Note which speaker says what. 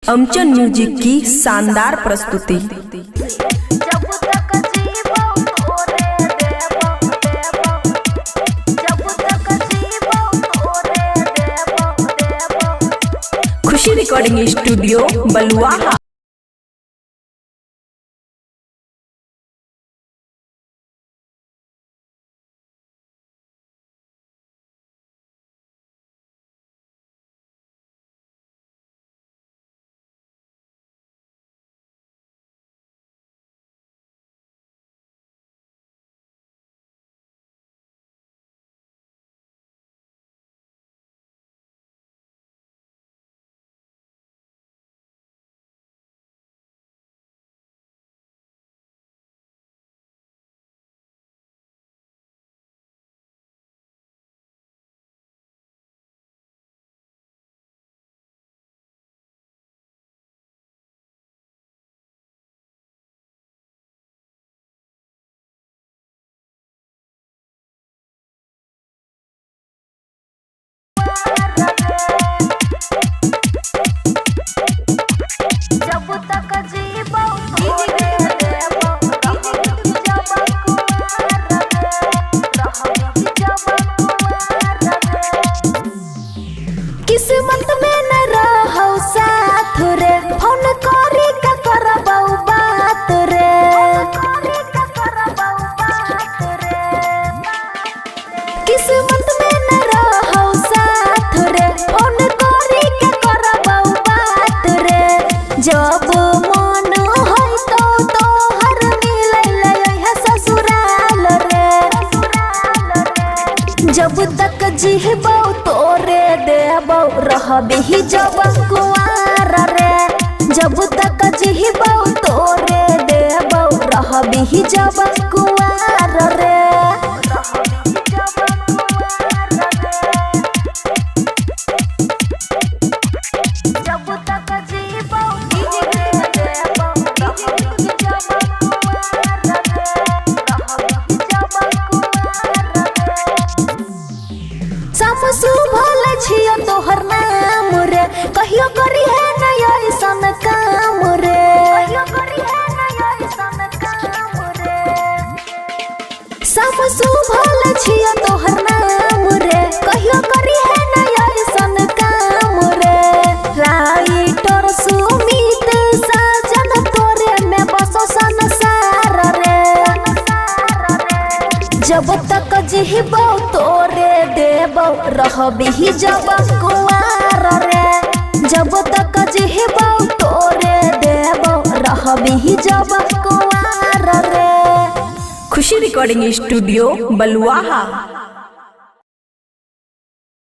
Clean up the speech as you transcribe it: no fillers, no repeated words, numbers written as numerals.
Speaker 1: अमचन music की शानदार प्रस्तुति। खुशी रिकॉर्डिंग स्टूडियो बलुआहा।
Speaker 2: किस्मत में न रहो साथ रे, फोन करी का करबौ बात रे। किस्मत में न रहो साथ रे, फोन करी का करबौ बात रे। जब मन होई तो तोहर मिलै है ससुराल रे। जब तक जीबौ तोरे देबौ रहबही जब कुआर रे। जब तक जीबौ तोरे देबौ रहबही जब कुआर रे। जब तक जीबौ तोरे देबौ रहबही जब कुआर रे। रहबही जब कुआर रे। समसु भल छियो तोहर नाम रे, कहियो करी है न ऐसन काम रे। समसु भल छियो तोहर नाम रे, कहियो करी है न ऐसन काम रे। राइटर सुमित साजन तोरे में बसो संसार रे। जब तक जीबौ तोरे देबौ रहबही जब कुआर रे। जब तक जीबौ तोरे देबौ रहबही जब कुआर रे।
Speaker 1: खुशी रिकॉर्डिंग स्टूडियो बलुआहा।